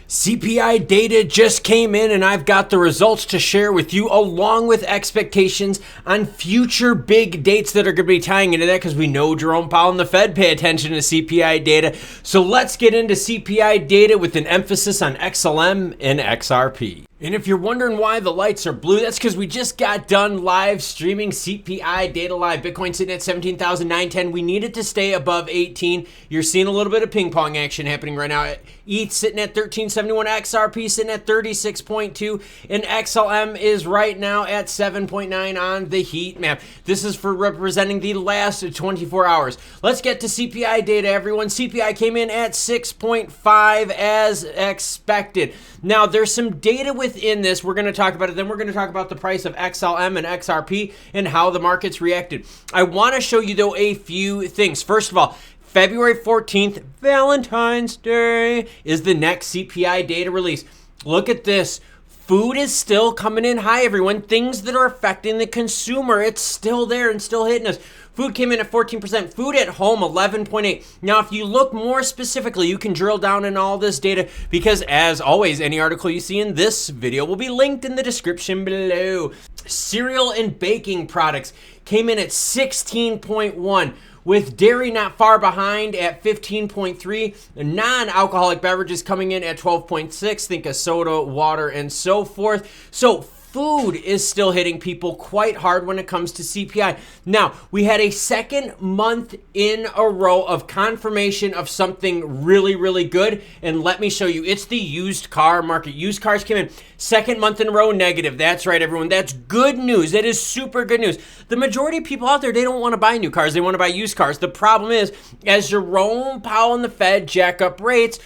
CPI data just came in and I've got the results to share with you along with expectations on future big dates that are going to be tying into that because we know Jerome Powell and the Fed pay attention to CPI data. So let's get into CPI data with an emphasis on XLM and XRP. And if you're wondering why the lights are blue, that's because we just got done live streaming CPI data live. Bitcoin sitting at 17,910. We needed to stay above 18. You're seeing a little bit of ping pong action happening right now. ETH sitting at 1371, XRP sitting at 36.2, and XLM is right now at 7.9 on the heat map. This is for representing the last 24 hours. Let's get to CPI data, everyone. CPI came in at 6.5 as expected. Now, there's some data within this. We're going to talk about it. Then we're going to talk about the price of XLM and XRP and how the markets reacted. I want to show you, though, a few things. First of all, February 14th, Valentine's Day, is the next CPI data release. Look at this. Food is still coming in high, everyone. Things that are affecting the consumer, it's still there and still hitting us. Food came in at 14%. Food at home, 11.8. Now, if you look more specifically, you can drill down in all this data because, as always, any article you see in this video will be linked in the description below. Cereal and baking products came in at 16.1. with dairy not far behind at 15.3, non-alcoholic beverages coming in at 12.6, think of soda, water, and so forth. So food is still hitting people quite hard when it comes to CPI. Now, we had a second month in a row of confirmation of something really, really good. And let me show you, it's the used car market. Used cars came in second month in a row negative. That's right, everyone. That's good news. That is super good news. The majority of people out there, they don't want to buy new cars. They want to buy used cars. The problem is, as Jerome Powell and the Fed jack up rates,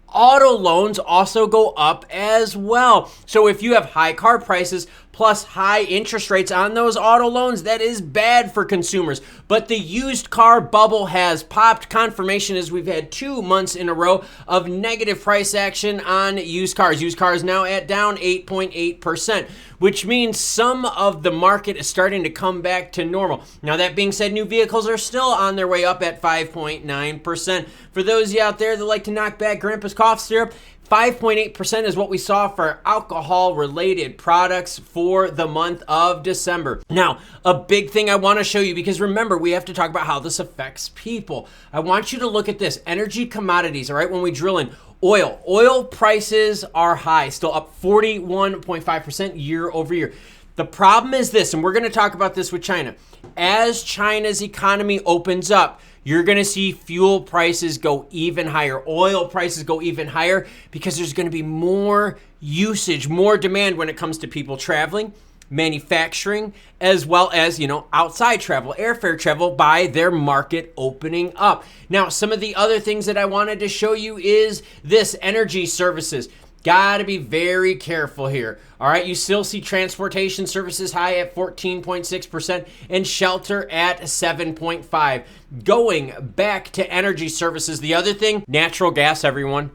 auto loans also go up as well. So if you have high car prices plus high interest rates on those auto loans, that is bad for consumers. But the used car bubble has popped. Confirmation is we've had 2 months in a row of negative price action on used cars. Used cars now at down 8.8%, which means some of the market is starting to come back to normal. Now, that being said, new vehicles are still on their way up at 5.9%. For those of you out there that like to knock back Grandpa's cough syrup, 5.8% is what we saw for alcohol-related products for the month of December. Now, a big thing I want to show you, because remember, we have to talk about how this affects people. I want you to look at this. Energy commodities, all right, when we drill in. Oil prices are high, still up 41.5% year over year. The problem is this, and we're going to talk about this with China. As China's economy opens up, you're going to see fuel prices go even higher. Oil prices go even higher because there's going to be more usage, more demand when it comes to people traveling, manufacturing, as well as, outside travel, airfare travel by their market opening up. Now, some of the other things that I wanted to show you is this: energy services. Got to be very careful here. All right, you still see transportation services high at 14.6% and shelter at 7.5%. Going back to energy services, the other thing, natural gas, everyone.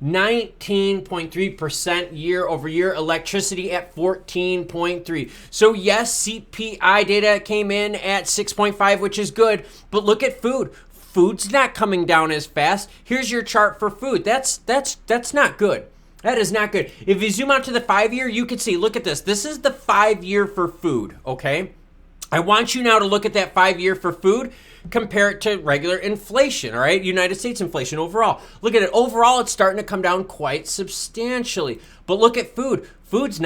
19.3% year over year, electricity at 14.3. So yes, CPI data came in at 6.5, which is good, but look at food. Food's not coming down as fast. Here's your chart for food. That's not good. That is not good. If you zoom out to the 5-year, you can see, look at this. This is the 5-year for food, okay? I want you now to look at that 5-year for food, compare it to regular inflation, all right? United States inflation overall. Look at it. Overall, it's starting to come down quite substantially. But look at food. Food's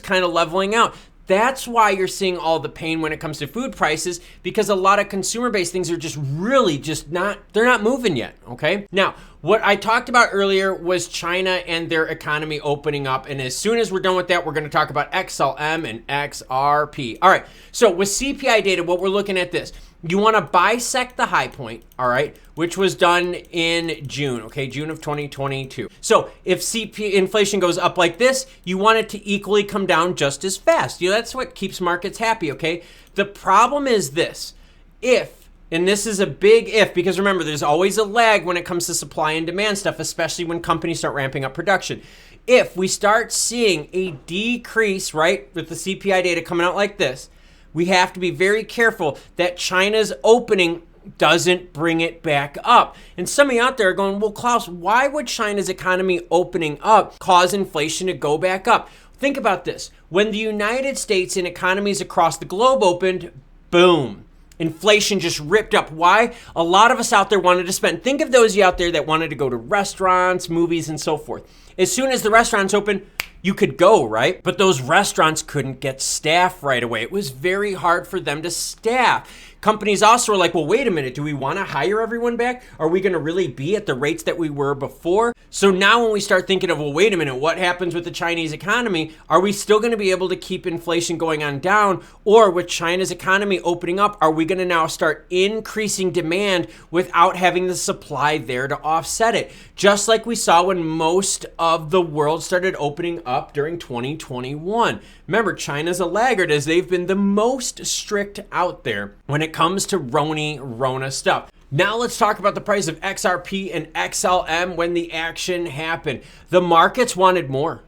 kind of leveling out. That's why you're seeing all the pain when it comes to food prices, because a lot of consumer-based things are just really they're not moving yet, okay? Now, what I talked about earlier was China and their economy opening up, and as soon as we're done with that, we're going to talk about XLM and XRP. All right, so with CPI data, what we're looking at this. You want to bisect the high point, all right, which was done in June, okay, June of 2022. So if CPI inflation goes up like this, you want it to equally come down just as fast. That's what keeps markets happy, okay? The problem is this: and this is a big if, because remember, there's always a lag when it comes to supply and demand stuff, especially when companies start ramping up production. If we start seeing a decrease, right, with the CPI data coming out like this, we have to be very careful that China's opening doesn't bring it back up. And some of you out there are going, well, Klaus, why would China's economy opening up cause inflation to go back up? Think about this. When the United States and economies across the globe opened, boom, inflation just ripped up. Why? A lot of us out there wanted to spend. Think of those of you out there that wanted to go to restaurants, movies, and so forth. As soon as the restaurants opened, you could go, right? But those restaurants couldn't get staff right away. It was very hard for them to staff. Companies also were like, well, wait a minute, do we want to hire everyone back? Are we going to really be at the rates that we were before? So now when we start thinking of, well, wait a minute, what happens with the Chinese economy? Are we still going to be able to keep inflation going on down? Or with China's economy opening up, are we going to now start increasing demand without having the supply there to offset it? Just like we saw when most of the world started opening up during 2021. Remember, China's a laggard as they've been the most strict out there when it comes to Rona stuff. Now let's talk about the price of XRP and XLM when the action happened. The markets wanted more.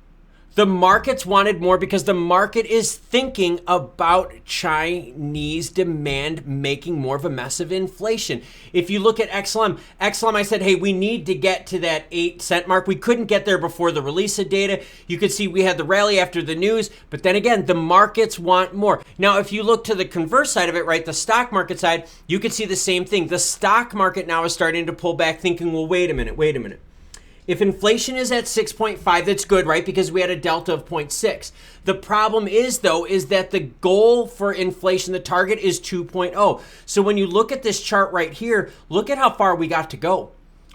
The markets wanted more because the market is thinking about Chinese demand making more of a mess of inflation. If you look at XLM, I said, hey, we need to get to that 8-cent mark. We couldn't get there before the release of data. You could see we had the rally after the news, but then again, the markets want more. Now, if you look to the converse side of it, right, the stock market side, you could see the same thing. The stock market now is starting to pull back thinking, well, wait a minute. If inflation is at 6.5, that's good, right? Because we had a delta of 0.6. The problem is, though, is that the goal for inflation, the target is 2.0. So when you look at this chart right here, look at how far we got to go.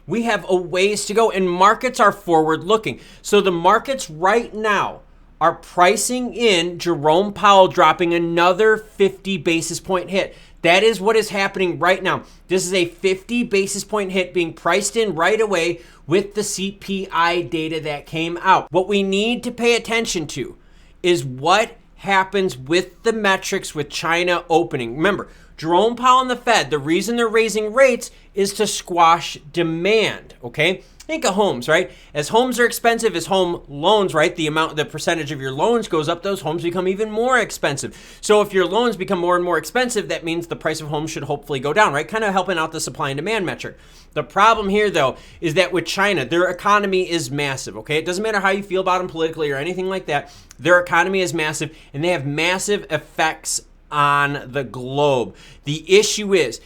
We have a ways to go, and markets are forward looking. So the markets right now are pricing in Jerome Powell dropping another 50 basis point hit. That is what is happening right now. This is a 50 basis point hit being priced in right away with the CPI data that came out. What we need to pay attention to is what happens with the metrics with China opening. Remember, Jerome Powell and the Fed, the reason they're raising rates is to squash demand, okay? Think of homes, right? As homes are expensive, as home loans, right? The percentage of your loans goes up, those homes become even more expensive. So if your loans become more and more expensive, that means the price of homes should hopefully go down, right? Kind of helping out the supply and demand metric. The problem here, though, is that with China, their economy is massive, okay? It doesn't matter how you feel about them politically or anything like that. Their economy is massive, and they have massive effects on the globe. The issue is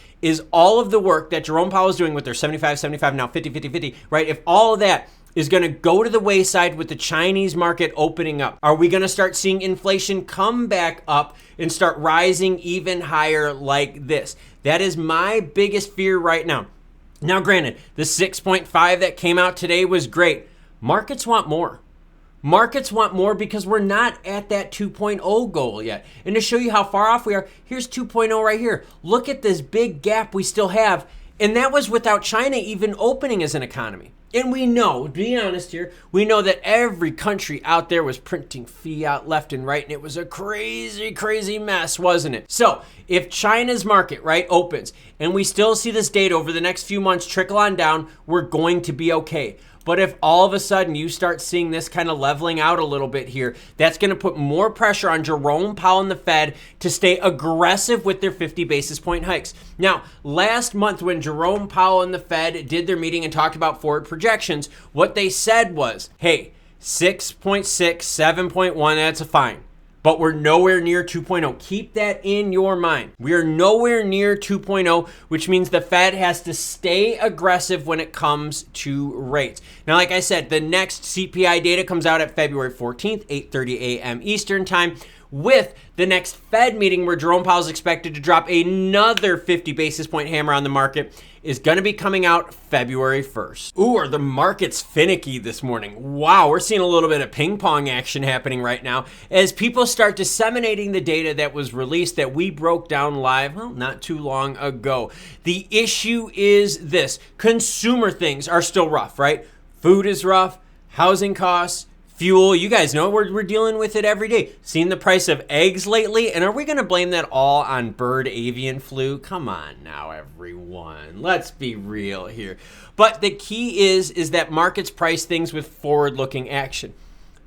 all of the work that Jerome Powell is doing with their 75, now 50, right? If all of that is going to go to the wayside with the Chinese market opening up, are we going to start seeing inflation come back up and start rising even higher like this? That is my biggest fear right now. Now, granted, the 6.5 that came out today was great. Markets want more. Markets want more because we're not at that 2.0 goal yet. And to show you how far off we are, here's 2.0 right here. Look at this big gap we still have. And that was without China even opening as an economy. And we know, being honest here, we know that every country out there was printing fiat left and right. And it was a crazy, crazy mess, wasn't it? So if China's market, right, opens and we still see this data over the next few months trickle on down, we're going to be okay. But if all of a sudden you start seeing this kind of leveling out a little bit here, that's going to put more pressure on Jerome Powell and the Fed to stay aggressive with their 50 basis point hikes. Now, last month when Jerome Powell and the Fed did their meeting and talked about forward projections, what they said was, hey, 6.6, 7.1, that's a fine. But we're nowhere near 2.0. Keep that in your mind. We are nowhere near 2.0, which means the Fed has to stay aggressive when it comes to rates. Now, like I said, the next CPI data comes out at February 14th, 8:30 a.m. Eastern time, with the next Fed meeting where Jerome Powell is expected to drop another 50 basis point hammer on the market is going to be coming out February 1st. Ooh, are the markets finicky this morning? Wow, we're seeing a little bit of ping pong action happening right now as people start disseminating the data that was released that we broke down live, well, not too long ago. The issue is this: consumer things are still rough, right? Food is rough, housing costs, fuel, you guys know we're dealing with it every day. Seeing the price of eggs lately, and are we going to blame that all on bird avian flu? Come on now, everyone. Let's be real here. But the key is that markets price things with forward-looking action.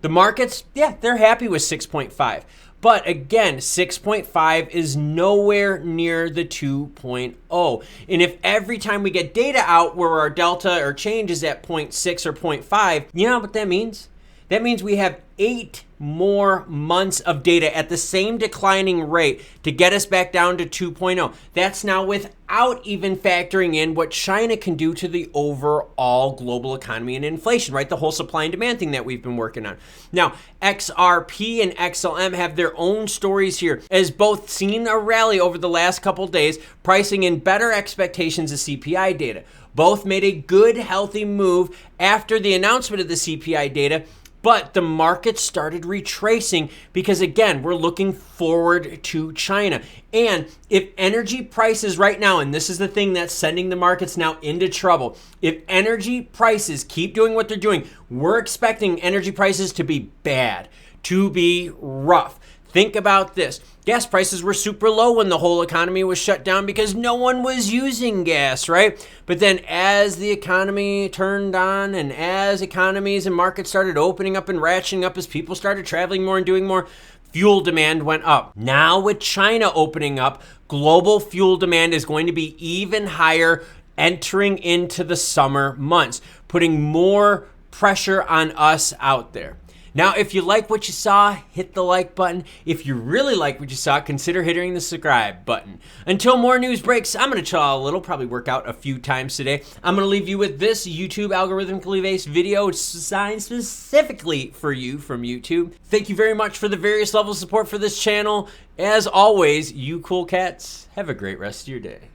The markets, yeah, they're happy with 6.5. But again, 6.5 is nowhere near the 2.0. And if every time we get data out where our delta or change is at 0.6 or 0.5, you know what that means? That means we have 8 more months of data at the same declining rate to get us back down to 2.0. That's now without even factoring in what China can do to the overall global economy and inflation, right? The whole supply and demand thing that we've been working on. Now, XRP and XLM have their own stories here, as both seen a rally over the last couple days, pricing in better expectations of CPI data. Both made a good, healthy move after the announcement of the CPI data, but the market started retracing because, again, we're looking forward to China. And if energy prices right now, and this is the thing that's sending the markets now into trouble, if energy prices keep doing what they're doing, we're expecting energy prices to be bad, to be rough. Think about this. Gas prices were super low when the whole economy was shut down because no one was using gas, right? But then as the economy turned on and as economies and markets started opening up and ratcheting up, as people started traveling more and doing more, fuel demand went up. Now with China opening up, global fuel demand is going to be even higher entering into the summer months, putting more pressure on us out there. Now, if you like what you saw, hit the like button. If you really like what you saw, consider hitting the subscribe button. Until more news breaks, I'm going to chill out a little, probably work out a few times today. I'm going to leave you with this YouTube algorithmically based video. It's designed specifically for you from YouTube. Thank you very much for the various levels of support for this channel. As always, you cool cats, have a great rest of your day.